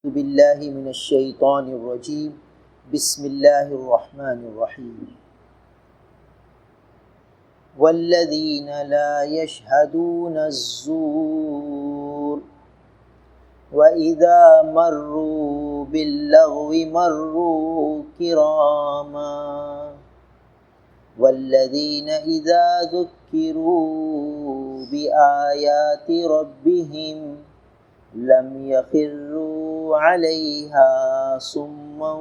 باللہ من الشیطان الرجیم بسم اللہ الرحمن الرحیم والذین لا یشہدون الزور وَإِذَا مَرُّوا بِاللَّغْوِ مَرُّوا كِرَامًا وَالَّذِينَ إِذَا ذُكِّرُوا بِآيَاتِ رَبِّهِمْ لَمْ يَخِرُّوا عَلَيْهَا صُمًّا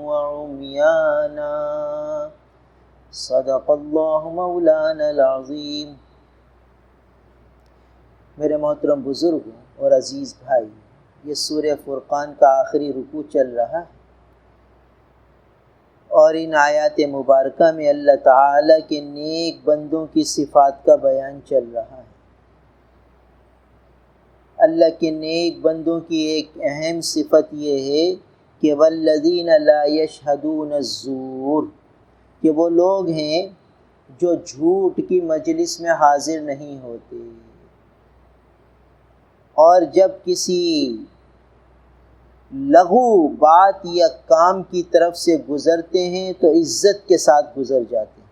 وَعُمْيَانًا صدق اللہ مولانا العظیم۔ میرے محترم بزرگوں اور عزیز بھائی، یہ سورہ فرقان کا آخری رکوع چل رہا ہے، اور ان آیات مبارکہ میں اللہ تعالیٰ کے نیک بندوں کی صفات کا بیان چل رہا ہے۔ اللہ کے نیک بندوں کی ایک اہم صفت یہ ہے کہ والذین لا یشہدون الزور، کہ وہ لوگ ہیں جو جھوٹ کی مجلس میں حاضر نہیں ہوتے، اور جب کسی لغو بات یا کام کی طرف سے گزرتے ہیں تو عزت کے ساتھ گزر جاتے ہیں،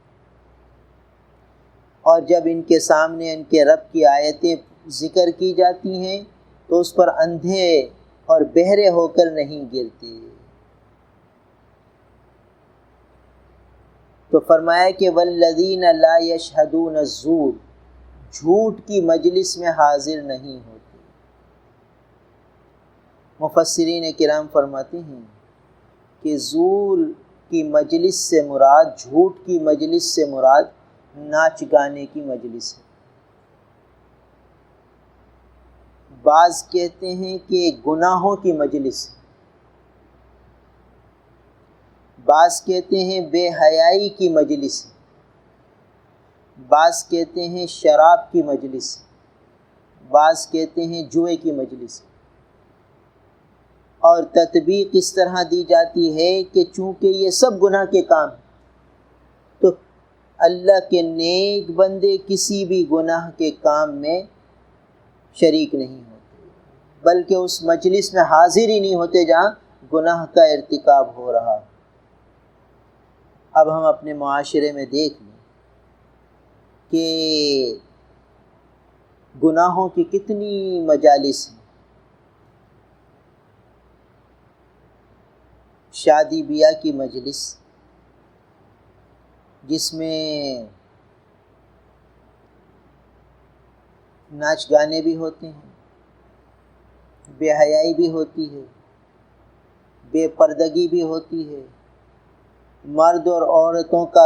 اور جب ان کے سامنے ان کے رب کی آیتیں ذکر کی جاتی ہیں تو اس پر اندھے اور بہرے ہو کر نہیں گرتے۔ تو فرمایا کہ والذین لا یشہدون الزور، جھوٹ کی مجلس میں حاضر نہیں ہوتے۔ مفسرین کرام فرماتے ہیں کہ زور کی مجلس سے مراد، جھوٹ کی مجلس سے مراد ناچ گانے کی مجلس ہے۔ بعض کہتے ہیں کہ گناہوں کی مجلس ہے، بعض کہتے ہیں بے حیائی کی مجلس ہے، بعض کہتے ہیں شراب کی مجلس ہے، بعض کہتے ہیں جوئے کی مجلس ہے۔ اور تطبیق اس طرح دی جاتی ہے کہ چونکہ یہ سب گناہ کے کام ہیں تو اللہ کے نیک بندے کسی بھی گناہ کے کام میں شریک نہیں ہوتے، بلکہ اس مجلس میں حاضر ہی نہیں ہوتے جہاں گناہ کا ارتکاب ہو رہا۔ اب ہم اپنے معاشرے میں دیکھ لیں کہ گناہوں کی کتنی مجالس ہیں۔ شادی بیاہ کی مجلس جس میں ناچ گانے بھی ہوتے ہیں، بے حیائی بھی ہوتی ہے، بے پردگی بھی ہوتی ہے، مرد اور عورتوں کا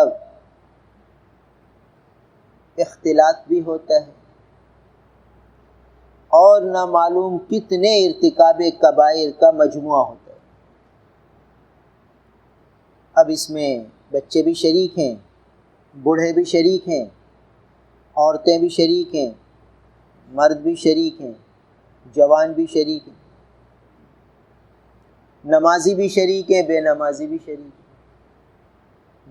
اختلاط بھی ہوتا ہے، اور نہ معلوم کتنے ارتکاب کبائر کا مجموعہ ہوتا ہے۔ اب اس میں بچے بھی شریک ہیں، بوڑھے بھی شریک ہیں، عورتیں بھی شریک ہیں، مرد بھی شریک ہیں، جوان بھی شریک ہیں، نمازی بھی شریک ہیں، بے نمازی بھی شریک ہیں،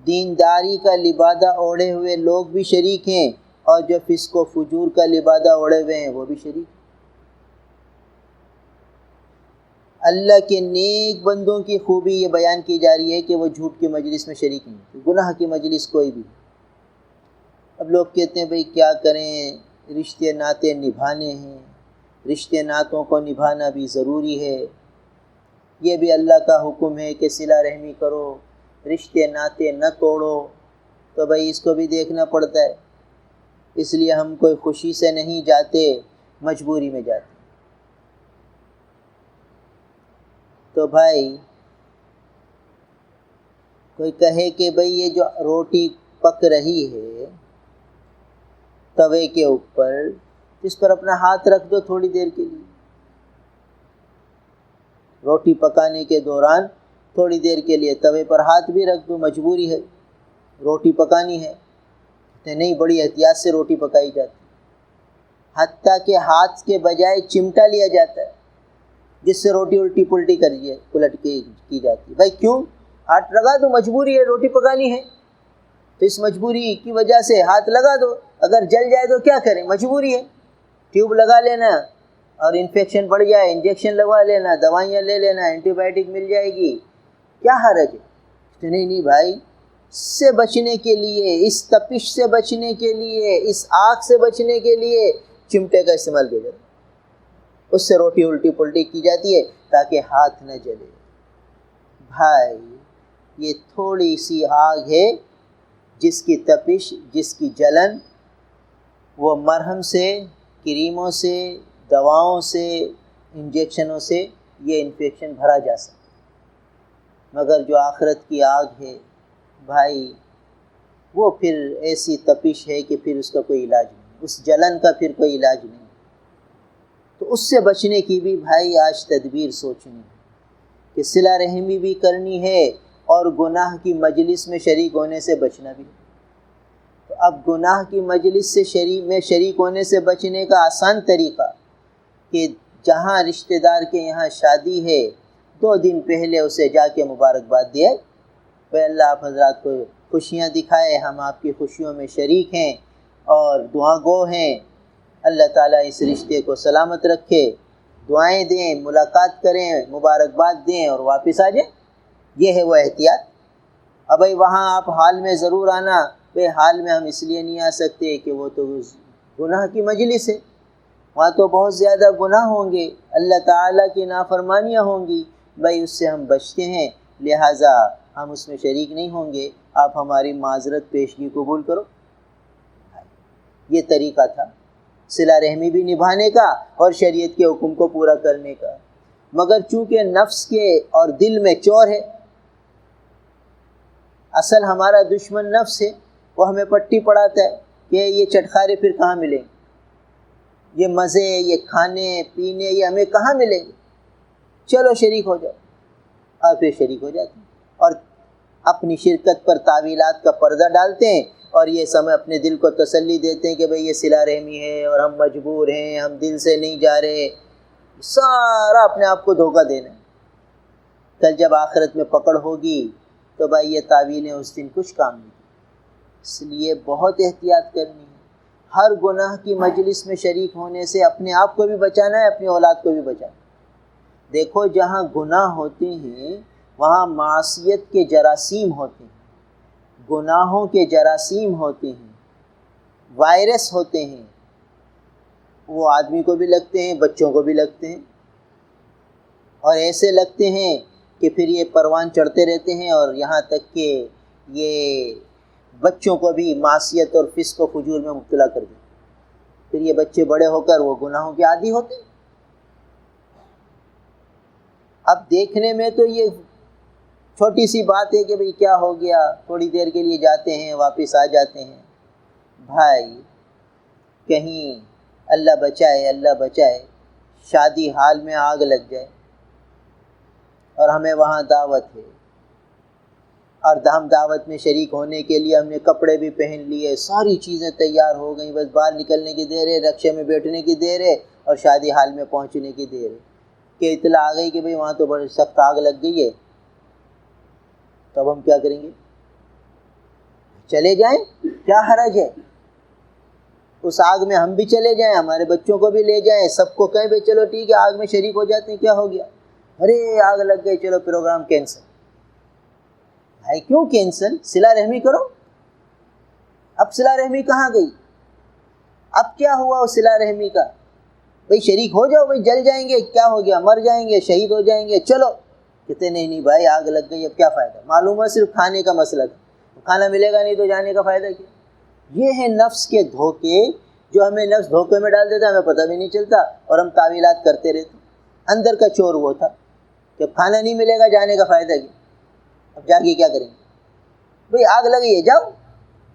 دینداری کا لبادہ اوڑھے ہوئے لوگ بھی شریک ہیں، اور جو فسق و فجور کا لبادہ اوڑھے ہوئے ہیں وہ بھی شریک ہیں۔ اللہ کے نیک بندوں کی خوبی یہ بیان کی جا رہی ہے کہ وہ جھوٹ کی مجلس میں شریک نہیں ہوتے، گناہ کی مجلس کوئی بھی۔ اب لوگ کہتے ہیں بھئی کیا کریں، رشتے ناطے نبھانے ہیں، رشتے ناطوں کو نبھانا بھی ضروری ہے، یہ بھی اللہ کا حکم ہے کہ صلہ رحمی کرو، رشتے ناطے نہ توڑو، تو بھئی اس کو بھی دیکھنا پڑتا ہے، اس لیے ہم کوئی خوشی سے نہیں جاتے، مجبوری میں جاتے۔ تو بھائی کوئی کہے کہ بھئی یہ جو روٹی پک رہی ہے توے کے اوپر، اس پر اپنا ہاتھ رکھ دو تھوڑی دیر کے لیے، روٹی پکانے کے دوران تھوڑی دیر کے لیے توے پر ہاتھ بھی رکھ دو، مجبوری ہے، روٹی پکانی ہے۔ نہیں، بڑی احتیاط سے روٹی پکائی جاتی، حتیٰ کہ ہاتھ کے بجائے چمٹا لیا جاتا ہے جس سے روٹی الٹی پلٹی پلٹ کی جاتی ہے۔ بھائی کیوں؟ ہاتھ لگا دو، مجبوری ہے، روٹی پکانی ہے، تو اس مجبوری کی وجہ سے ہاتھ لگا دو، اگر جل جائے تو کیا کریں، مجبوری ہے، ٹیوب لگا لینا اور انفیکشن بڑھ جائے انجیکشن لگوا لینا، دوائیاں لے لینا، اینٹی بائیوٹک مل جائے گی، کیا حرج ہے؟ نہیں بھائی، اس سے بچنے کے لیے، اس تپش سے بچنے کے لیے، اس آگ سے بچنے کے لیے چمٹے کا استعمال کیا جاتا ہے۔ اس سے روٹی الٹی پلٹی کی جاتی ہے تاکہ ہاتھ نہ جلے۔ بھائی یہ تھوڑی سی آگ ہے جس کی تپش، جس کی جلن، وہ مرہم سے، کریموں سے، دواؤں سے، انجیکشنوں سے یہ انفیکشن بھرا جا سکتا ہے۔ مگر جو آخرت کی آگ ہے بھائی، وہ پھر ایسی تپش ہے کہ پھر اس کا کوئی علاج نہیں، اس جلن کا پھر کوئی علاج نہیں۔ تو اس سے بچنے کی بھی بھائی آج تدبیر سوچنی ہے کہ صلہ رحمی بھی کرنی ہے اور گناہ کی مجلس میں شریک ہونے سے بچنا بھی۔ تو اب گناہ کی مجلس سے شریک ہونے سے بچنے کا آسان طریقہ کہ جہاں رشتہ دار کے یہاں شادی ہے 2 دن پہلے اسے جا کے مبارکباد دیا، بھائی اللہ آپ حضرات کو خوشیاں دکھائے، ہم آپ کی خوشیوں میں شریک ہیں اور دعا گو ہیں، اللہ تعالیٰ اس رشتے کو سلامت رکھے، دعائیں دیں، ملاقات کریں، مبارکباد دیں اور واپس آ جائیں۔ یہ ہے وہ احتیاط۔ اب بھائی وہاں آپ حال میں ضرور آنا، بھائی حال میں ہم اس لیے نہیں آ سکتے کہ وہ تو گناہ کی مجلس ہے، وہاں تو بہت زیادہ گناہ ہوں گے، اللہ تعالیٰ کی نافرمانیاں ہوں گی، بھائی اس سے ہم بچتے ہیں، لہٰذا ہم اس میں شریک نہیں ہوں گے، آپ ہماری معذرت پیشگی قبول کرو۔ یہ طریقہ تھا صلہ رحمی بھی نبھانے کا اور شریعت کے حکم کو پورا کرنے کا۔ مگر چونکہ نفس کے اور دل میں چور ہے، اصل ہمارا دشمن نفس ہے، وہ ہمیں پٹی پڑھاتا ہے کہ یہ چٹخارے پھر کہاں ملیں گے، یہ مزے، یہ کھانے پینے یہ ہمیں کہاں ملیں گے، چلو شریک ہو جاؤ، اور پھر شریک ہو جاتے ہیں اور اپنی شرکت پر تعویلات کا پردہ ڈالتے ہیں اور یہ سمے اپنے دل کو تسلی دیتے ہیں کہ بھئی یہ صلہ رحمی ہے اور ہم مجبور ہیں، ہم دل سے نہیں جا رہے، سارا اپنے آپ کو دھوکہ دینا ہے۔ کل جب آخرت میں پکڑ ہوگی تو بھائی یہ تعویلیں اس دن کچھ کام نہیں، اس لیے بہت احتیاط کرنی ہے۔ ہر گناہ کی مجلس میں شریک ہونے سے اپنے آپ کو بھی بچانا ہے، اپنی اولاد کو بھی بچانا ہے۔ دیکھو جہاں گناہ ہوتے ہیں وہاں معصیت کے جراثیم ہوتے ہیں، گناہوں کے جراثیم ہوتے ہیں، وائرس ہوتے ہیں، وہ آدمی کو بھی لگتے ہیں، بچوں کو بھی لگتے ہیں، اور ایسے لگتے ہیں کہ پھر یہ پروان چڑھتے رہتے ہیں اور یہاں تک کہ یہ بچوں کو بھی معصیت اور فسق و فجور میں مبتلا کر دیتے ہیں۔ پھر یہ بچے بڑے ہو کر وہ گناہوں کے عادی ہوتے ہیں۔ اب دیکھنے میں تو یہ چھوٹی سی بات ہے کہ بھئی کیا ہو گیا، تھوڑی دیر کے لیے جاتے ہیں واپس آ جاتے ہیں۔ بھائی کہیں اللہ بچائے، اللہ بچائے، شادی حال میں آگ لگ جائے اور ہمیں وہاں دعوت ہے اور ہم دعوت میں شریک ہونے کے لیے ہم نے کپڑے بھی پہن لیے، ساری چیزیں تیار ہو گئیں، بس باہر نکلنے کی دیر ہے، رکشے میں بیٹھنے کی دیر ہے اور شادی حال میں پہنچنے کی دیر ہے کہ اطلاع آ گئی کہ بھئی وہاں تو بڑی سخت آگ لگ گئی ہے، تو اب ہم کیا کریں گے؟ چلے جائیں، کیا حرج ہے؟ اس آگ میں ہم بھی چلے جائیں، ہمارے بچوں کو بھی لے جائیں، سب کو کہیں بھئی چلو ٹھیک ہے آگ میں شریک ہو جاتے ہیں، کیا ہو گیا؟ ارے آگ لگ گئی، چلو پروگرام کینسل۔ بھائی کیوں کینسل؟ صلہ رحمی کرو۔ اب صلہ رحمی کہاں گئی؟ اب کیا ہوا اس صلہ رحمی کا؟ بھئی شریک ہو جاؤ، بھئی جل جائیں گے، کیا ہو گیا، مر جائیں گے، شہید ہو جائیں گے، چلو۔ کہتے نہیں بھائی آگ لگ گئی، اب کیا فائدہ؟ معلوم ہے صرف کھانے کا مسئلہ تھا، کھانا ملے گا نہیں تو جانے کا فائدہ کیا؟ یہ ہے نفس کے دھوکے جو ہمیں نفس دھوکے میں ڈال دیتا ہے، ہمیں پتہ بھی نہیں چلتا اور ہم تعویلات کرتے رہتے۔ اندر کا چور وہ تھا کہ کھانا نہیں ملے گا، جانے کا فائدہ کیا؟ اب جا کے کیا کریں گے؟ بھئی آگ لگی ہے، جاؤ،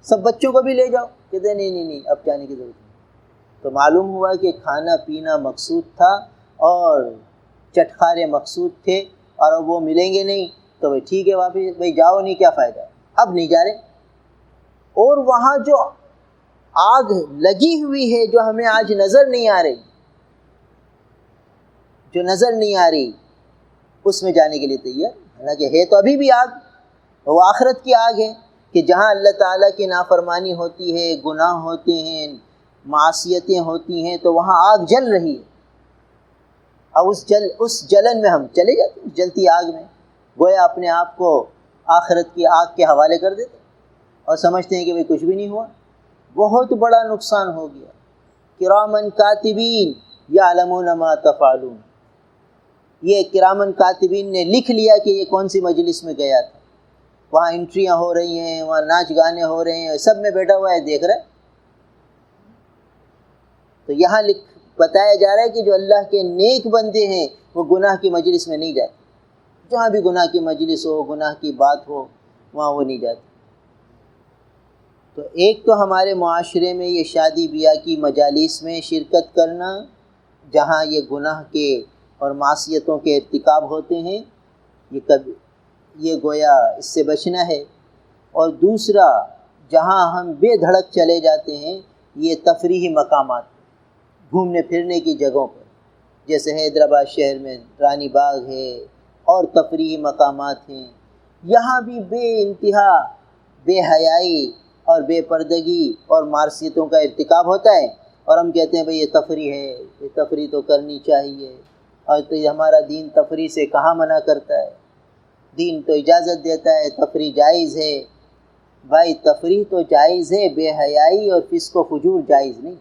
سب بچوں کو بھی لے جاؤ۔ کہتے نہیں اب جانے کی ضرورت نہیں۔ تو معلوم ہوا کہ کھانا پینا مقصود تھا اور چٹخارے مقصود تھے اور اب وہ ملیں گے نہیں، تو بھئی ٹھیک ہے واپس، بھئی جاؤ نہیں، کیا فائدہ؟ اب نہیں جا رہے۔ اور وہاں جو آگ لگی ہوئی ہے جو ہمیں آج نظر نہیں آ رہی، جو نظر نہیں آ رہی، اس میں جانے کے لیے تیار، حالانکہ ہے تو ابھی بھی آگ، وہ آخرت کی آگ ہے کہ جہاں اللہ تعالیٰ کی نافرمانی ہوتی ہے، گناہ ہوتے ہیں، معصیتیں ہوتی ہیں، تو وہاں آگ جل رہی ہے۔ اب اس جلن میں ہم چلے جاتے ہیں، جلتی آگ میں، گویا اپنے آپ کو آخرت کی آگ کے حوالے کر دیتے اور سمجھتے ہیں کہ بھئی کچھ بھی نہیں ہوا۔ بہت بڑا نقصان ہو گیا۔ کرامن کاتبین یعلمون ما تفعلون، یہ کرامن کاتبین نے لکھ لیا کہ یہ کون سی مجلس میں گیا تھا، وہاں انٹریاں ہو رہی ہیں، وہاں ناچ گانے ہو رہے ہیں، سب میں بیٹھا ہوا ہے دیکھ رہا ہے۔ تو یہاں بتایا جا رہا ہے کہ جو اللہ کے نیک بندے ہیں وہ گناہ کی مجلس میں نہیں جاتے، جہاں بھی گناہ کی مجلس ہو، گناہ کی بات ہو، وہاں وہ نہیں جاتے۔ تو ایک تو ہمارے معاشرے میں یہ شادی بیاہ کی مجالس میں شرکت کرنا جہاں یہ گناہ کے اور معصیتوں کے ارتکاب ہوتے ہیں، یہ گویا اس سے بچنا ہے۔ اور دوسرا، جہاں ہم بے دھڑک چلے جاتے ہیں، یہ تفریحی مقامات، گھومنے پھرنے کی جگہوں پر، جیسے حیدرآباد شہر میں رانی باغ ہے اور تفریحی مقامات ہیں، یہاں بھی بے انتہا بے حیائی اور بے پردگی اور معصیتوں کا ارتکاب ہوتا ہے، اور ہم کہتے ہیں بھئی یہ تفریح ہے، یہ تفریح تو کرنی چاہیے، اور تو ہمارا دین تفریح سے کہاں منع کرتا ہے، دین تو اجازت دیتا ہے، تفریح جائز ہے۔ بھائی تفریح تو جائز ہے، بے حیائی اور فسق و فجور جائز نہیں۔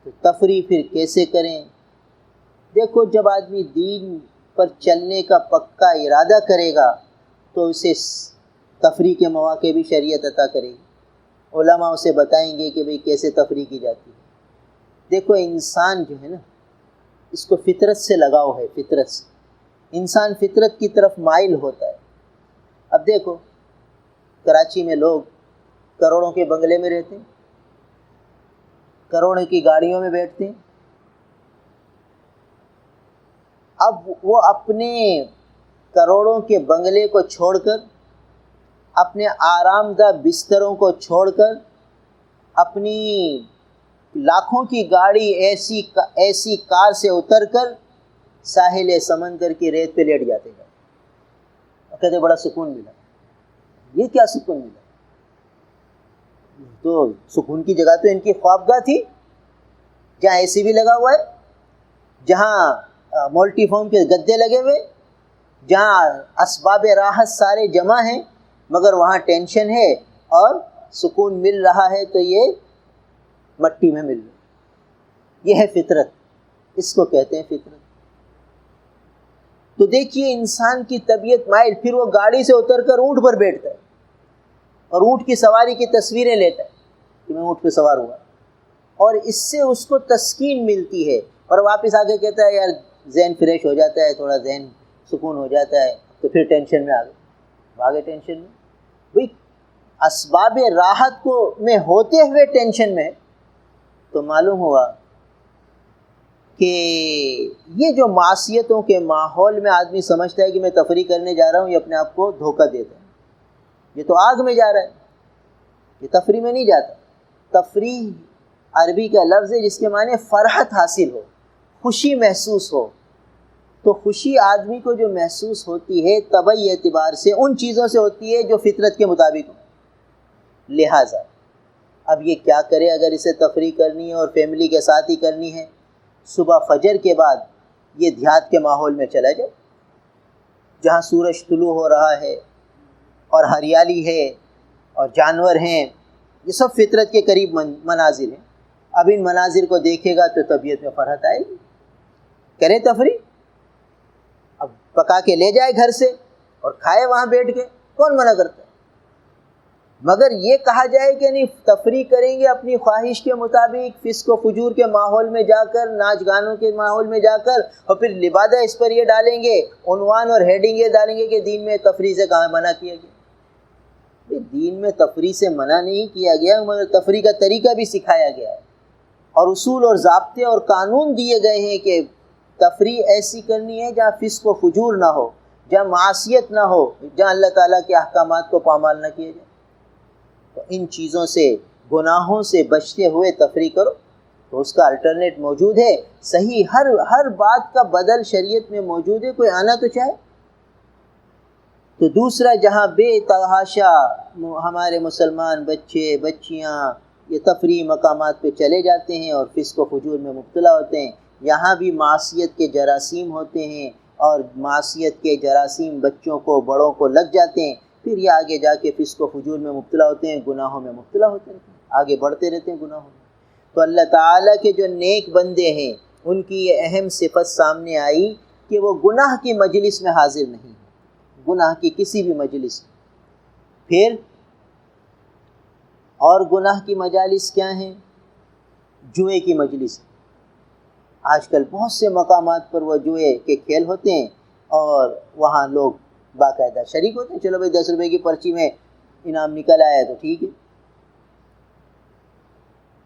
تو تفریح پھر کیسے کریں؟ دیکھو، جب آدمی دین پر چلنے کا پکا ارادہ کرے گا تو اسے تفریح کے مواقع بھی شریعت عطا کرے گی، علماء اسے بتائیں گے کہ بھئی کیسے تفریح کی جاتی ہے۔ دیکھو، انسان جو ہے نا، اس کو فطرت سے لگاؤ ہے، فطرت سے انسان فطرت کی طرف مائل ہوتا ہے۔ اب دیکھو، کراچی میں لوگ کروڑوں کے بنگلے میں رہتے ہیں، کروڑوں کی گاڑیوں میں بیٹھتے ہیں، اب وہ اپنے کروڑوں کے بنگلے کو چھوڑ کر، اپنے آرام دہ بستروں کو چھوڑ کر، اپنی لاکھوں کی گاڑی ایسی کار سے اتر کر ساحل سمندر کی ریت پہ لیٹ جاتے ہیں اور کہتے بڑا سکون ملا۔ یہ کیا سکون ملا؟ تو سکون کی جگہ تو ان کی خوابگاہ تھی، جہاں اے سی بھی لگا ہوا ہے، جہاں مولٹی فارم کے گدے لگے ہوئے، جہاں اسباب راحت سارے جمع ہیں، مگر وہاں ٹینشن ہے اور سکون مل رہا ہے تو یہ مٹی میں مل رہا ہے۔ یہ ہے فطرت، اس کو کہتے ہیں فطرت۔ تو دیکھیے انسان کی طبیعت مائل، پھر وہ گاڑی سے اتر کر اونٹ پر بیٹھتا ہے اور اونٹ کی سواری کی تصویریں لیتا ہے کہ میں اونٹ پہ سوار ہوا، اور اس سے اس کو تسکین ملتی ہے، اور واپس آ کے کہتا ہے یار ذہن فریش ہو جاتا ہے، تھوڑا ذہن سکون ہو جاتا ہے، تو پھر ٹینشن میں آگے ٹینشن میں۔ بھئی اسباب راحت کو میں ہوتے ہوئے ٹینشن میں، تو معلوم ہوا کہ یہ جو معصیتوں کے ماحول میں آدمی سمجھتا ہے کہ میں تفریح کرنے جا رہا ہوں، یہ اپنے آپ کو دھوکہ دیتا ہے، یہ تو آگ میں جا رہا ہے، یہ تفریح میں نہیں جاتا۔ تفریح عربی کا لفظ ہے جس کے معنی فرحت حاصل ہو، خوشی محسوس ہو۔ تو خوشی آدمی کو جو محسوس ہوتی ہے طبعی اعتبار سے ان چیزوں سے ہوتی ہے جو فطرت کے مطابق ہو۔ لہٰذا اب یہ کیا کرے اگر اسے تفریح کرنی ہے اور فیملی کے ساتھ ہی کرنی ہے؟ صبح فجر کے بعد یہ دیہات کے ماحول میں چلا جائے، جہاں سورج طلوع ہو رہا ہے اور ہریالی ہے اور جانور ہیں، یہ سب فطرت کے قریب مناظر ہیں۔ اب ان مناظر کو دیکھے گا تو طبیعت میں فرحت آئے گی، کرے تفریح۔ اب پکا کے لے جائے گھر سے اور کھائے وہاں بیٹھ کے، کون منع کرتا ہے؟ مگر یہ کہا جائے کہ نہیں تفریح کریں گے اپنی خواہش کے مطابق، فسق و فجور کے ماحول میں جا کر، ناچ گانوں کے ماحول میں جا کر، اور پھر لبادہ اس پر یہ ڈالیں گے، عنوان اور ہیڈنگ یہ ڈالیں گے کہ دین میں تفریح سے کہاں منع کیا گیا؟ دین میں تفریح سے منع نہیں کیا گیا، مگر تفریح کا طریقہ بھی سکھایا گیا ہے، اور اصول اور ضابطے اور قانون دیے گئے ہیں کہ تفریح ایسی کرنی ہے جہاں فسق و فجور نہ ہو، جہاں معصیت نہ ہو، جہاں اللہ تعالیٰ کے احکامات کو پامال نہ کیے جائے۔ تو ان چیزوں سے، گناہوں سے بچتے ہوئے تفریح کرو، تو اس کا الٹرنیٹ موجود ہے، صحیح ہر بات کا بدل شریعت میں موجود ہے، کوئی آنا تو چاہے۔ تو دوسرا، جہاں بے تحاشا ہمارے مسلمان بچے بچیاں یہ تفریح مقامات پہ چلے جاتے ہیں اور فسق و فجور میں مبتلا ہوتے ہیں، یہاں بھی معصیت کے جراثیم ہوتے ہیں، اور معصیت کے جراثیم بچوں کو بڑوں کو لگ جاتے ہیں، پھر یہ آگے جا کے فسق و فجور میں مبتلا ہوتے ہیں، گناہوں میں مبتلا ہوتے رہتے ہیں، آگے بڑھتے رہتے ہیں گناہوں میں۔ تو اللہ تعالیٰ کے جو نیک بندے ہیں ان کی یہ اہم صفت سامنے آئی کہ وہ گناہ کی مجلس میں حاضر نہیں ہیں، گناہ کی کسی بھی مجلس میں۔ پھر اور گناہ کی مجالس کیا ہیں؟ جوئے کی مجلس۔ آج کل بہت سے مقامات پر وہ جوئے کے کھیل ہوتے ہیں اور وہاں لوگ باقاعدہ شریک ہوتے ہیں، چلو بھائی 10 روپے کی پرچی میں انعام نکل آیا تو ٹھیک ہے،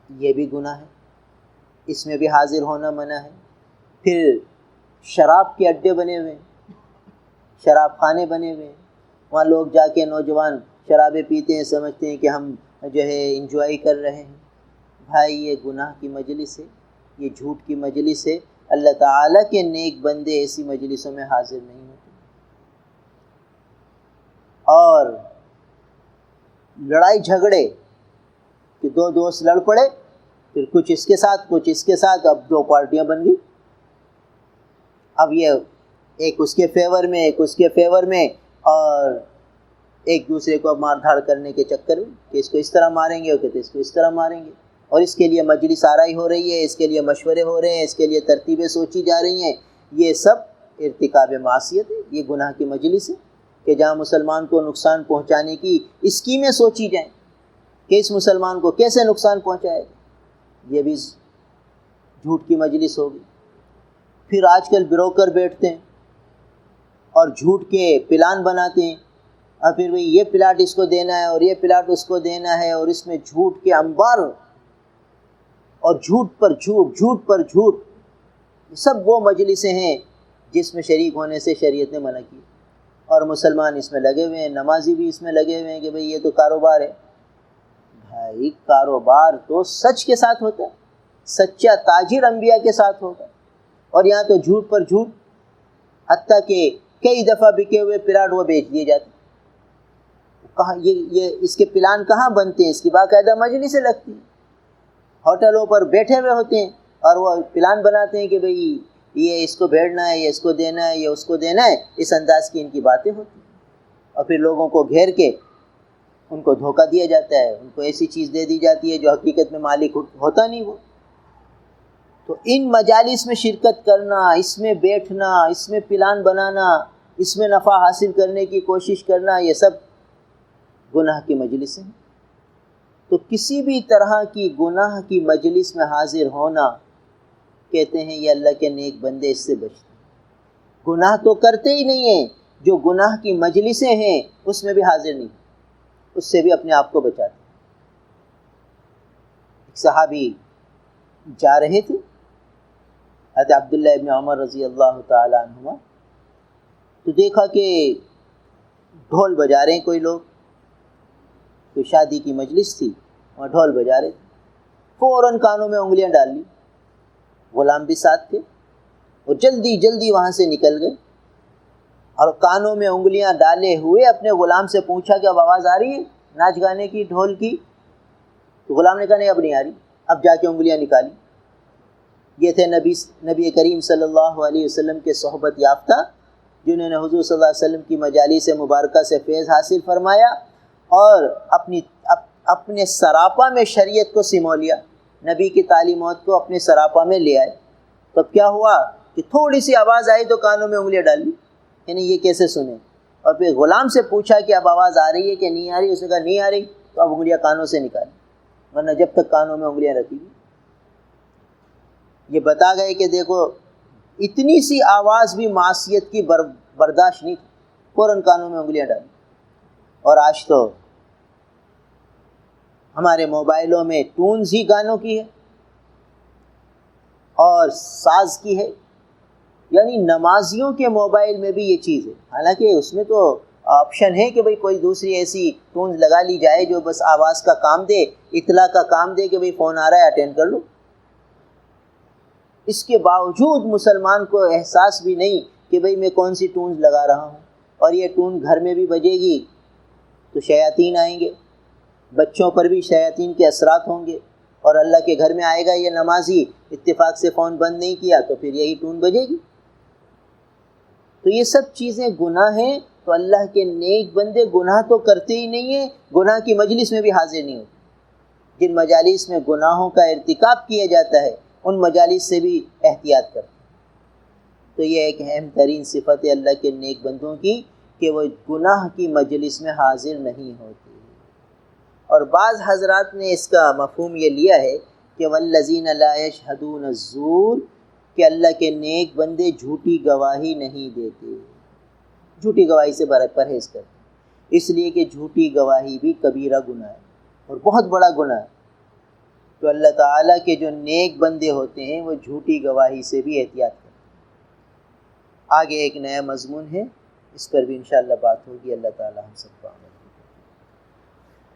یہ بھی گناہ ہے، اس میں بھی حاضر ہونا منع ہے۔ پھر شراب کے اڈے بنے ہوئے ہیں، شراب خانے بنے ہوئے ہیں، وہاں لوگ جا کے نوجوان شرابیں پیتے ہیں، سمجھتے ہیں کہ ہم جو ہے انجوائے کر رہے ہیں۔ بھائی یہ گناہ کی مجلس ہے، یہ جھوٹ کی مجلس ہے، اللہ تعالیٰ کے نیک بندے ایسی مجلسوں میں حاضر نہیں ہوتے۔ اور لڑائی جھگڑے کہ دو دوست لڑ پڑے، پھر کچھ اس کے ساتھ کچھ اس کے ساتھ، اب 2 پارٹیاں بن گئی، اب یہ ایک اس کے فیور میں ایک اس کے فیور میں، اور ایک دوسرے کو مار دھاڑ کرنے کے چکر میں کہ اس کو اس طرح ماریں گے اور کہتے اس کو اس طرح ماریں گے، اور اس کے لیے مجلس آرائی ہو رہی ہے، اس کے لیے مشورے ہو رہے ہیں، اس کے لیے ترتیبیں سوچی جا رہی ہیں۔ یہ سب ارتکاب معصیت ہے، یہ گناہ کی مجلس ہے کہ جہاں مسلمان کو نقصان پہنچانے کی اسکیمیں سوچی جائیں کہ اس مسلمان کو کیسے نقصان پہنچائے گا، یہ بھی جھوٹ کی مجلس ہوگی۔ پھر آج کل بروکر بیٹھتے ہیں اور جھوٹ کے پلان بناتے ہیں، اور پھر وہی یہ پلاٹ اس کو دینا ہے اور یہ پلاٹ اس کو دینا ہے، اور اس میں جھوٹ کے انبار اور جھوٹ پر جھوٹ، جھوٹ پر جھوٹ۔ سب وہ مجلسیں ہیں جس میں شریک ہونے سے شریعت نے منع کی، اور مسلمان اس میں لگے ہوئے ہیں، نمازی بھی اس میں لگے ہوئے ہیں کہ بھئی یہ تو کاروبار ہے۔ بھائی کاروبار تو سچ کے ساتھ ہوتا ہے، سچا تاجر انبیاء کے ساتھ ہوگا، اور یہاں تو جھوٹ پر جھوٹ، حتیٰ کہ کئی دفعہ بکے ہوئے پلاٹ وہ بیچ دیے جاتے ہیں۔ کہاں یہ اس کے پلان کہاں بنتے ہیں؟ اس کی باقاعدہ مجلسیں لگتی ہیں، ہوٹلوں پر بیٹھے ہوئے ہوتے ہیں اور وہ پلان بناتے ہیں کہ بھئی یہ اس کو بھیڑنا ہے، یہ اس کو دینا ہے، یہ اس کو دینا ہے، اس انداز کی ان کی باتیں ہوتی ہیں، اور پھر لوگوں کو گھیر کے ان کو دھوکہ دیا جاتا ہے، ان کو ایسی چیز دے دی جاتی ہے جو حقیقت میں مالک ہوتا نہیں وہ۔ تو ان مجالس میں شرکت کرنا، اس میں بیٹھنا، اس میں پلان بنانا، اس میں نفع حاصل کرنے کی کوشش کرنا، یہ سب گناہ کی مجلس ہیں۔ تو کسی بھی طرح کی گناہ کی مجلس میں حاضر ہونا، کہتے ہیں یہ اللہ کے نیک بندے اس سے بچتے ہیں۔ گناہ تو کرتے ہی نہیں ہیں، جو گناہ کی مجلسیں ہیں اس میں بھی حاضر نہیں، اس سے بھی اپنے آپ کو بچاتے ہیں۔ ایک صحابی جا رہے تھے، حضرت عبداللہ ابن عمر رضی اللہ تعالی عنہما، تو دیکھا کہ ڈھول بجا رہے ہیں کوئی لوگ، کوئی شادی کی مجلس تھی، وہاں ڈھول بجا رہے تھے، فوراً کانوں میں انگلیاں ڈال لی، غلام بھی ساتھ تھے، وہ جلدی جلدی وہاں سے نکل گئے، اور کانوں میں انگلیاں ڈالے ہوئے اپنے غلام سے پوچھا کہ اب آواز آ رہی ہے ناچ گانے کی، ڈھول کی؟ تو غلام نے کہا نہیں اب نہیں آ رہی، اب جا کے انگلیاں نکالی۔ یہ تھے نبی کریم صلی اللہ علیہ وسلم کے صحبت یافتہ، جنہوں نے حضور صلی اللہ علیہ وسلم کی مجالس مبارکہ سے فیض حاصل فرمایا اور اپنے سراپا میں شریعت کو سمو لیا، نبی کی تعلیمات کو اپنے سراپا میں لے آئے۔ تو اب کیا ہوا کہ تھوڑی سی آواز آئی تو کانوں میں انگلیاں ڈال لی، یعنی یہ کیسے سنیں؟ اور پھر غلام سے پوچھا کہ اب آواز آ رہی ہے کہ نہیں آ رہی؟ اس نے کہا نہیں آ رہی، تو اب انگلیاں کانوں سے نکالی، ورنہ جب تک کانوں میں انگلیاں رکھی گی۔ یہ بتا گئے کہ دیکھو اتنی سی آواز بھی معصیت کی برداشت نہیں تھی، فوراً کانوں میں انگلیاں ڈالی۔ اور آج تو ہمارے موبائلوں میں ٹونز ہی گانوں کی ہے اور ساز کی ہے، یعنی نمازیوں کے موبائل میں بھی یہ چیز ہے، حالانکہ اس میں تو آپشن ہے کہ بھئی کوئی دوسری ایسی ٹونز لگا لی جائے جو بس آواز کا کام دے، اطلاع کا کام دے کہ بھئی فون آ رہا ہے اٹینڈ کر لو۔ اس کے باوجود مسلمان کو احساس بھی نہیں کہ بھئی میں کون سی ٹونز لگا رہا ہوں، اور یہ ٹون گھر میں بھی بجے گی تو شیاطین آئیں گے، بچوں پر بھی شیاطین کے اثرات ہوں گے، اور اللہ کے گھر میں آئے گا یہ نمازی، اتفاق سے فون بند نہیں کیا تو پھر یہی ٹون بجے گی۔ تو یہ سب چیزیں گناہ ہیں، تو اللہ کے نیک بندے گناہ تو کرتے ہی نہیں ہیں، گناہ کی مجلس میں بھی حاضر نہیں ہوتے۔ جن مجالس میں گناہوں کا ارتکاب کیا جاتا ہے ان مجالس سے بھی احتیاط کرتے ہیں۔ تو یہ ایک اہم ترین صفت ہے اللہ کے نیک بندوں کی کہ وہ گناہ کی مجلس میں حاضر نہیں ہوتے۔ اور بعض حضرات نے اس کا مفہوم یہ لیا ہے کہ والذین لا یشہدون الزور، کہ اللہ کے نیک بندے جھوٹی گواہی نہیں دیتے، جھوٹی گواہی سے پرہیز کرتے، اس لیے کہ جھوٹی گواہی بھی کبیرہ گناہ ہے اور بہت بڑا گناہ ہے۔ تو اللہ تعالیٰ کے جو نیک بندے ہوتے ہیں وہ جھوٹی گواہی سے بھی احتیاط کرتے ہیں۔ آگے ایک نیا مضمون ہے، اس پر بھی انشاءاللہ بات ہوگی۔ اللہ تعالیٰ ہم سب کو عمل کرے۔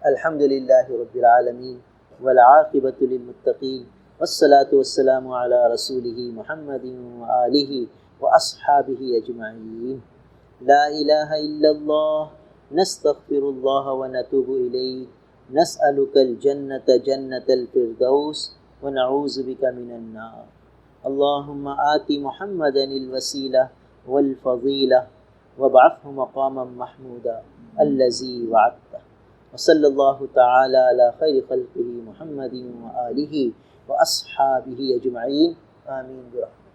الحمدللہ رب العالمین والعاقبۃ للمتقین والصلاة والسلام علی رسولہ محمد وآلہ واصحابہ اجمعین۔ لا الہ الا اللہ، نستغفر اللہ ونتوب الیہ، نسألک الجنة جنة الفردوس ونعوذ بک من النار۔ اللہم آت محمدا الوسیلہ والفضیلہ وابعثہ مقاما محمودا الذی وعدتہ، وصلی اللہ تعالی علی خیر خلقہ محمد وآلہ واصحابہ اجمعین، آمین برحمتہ۔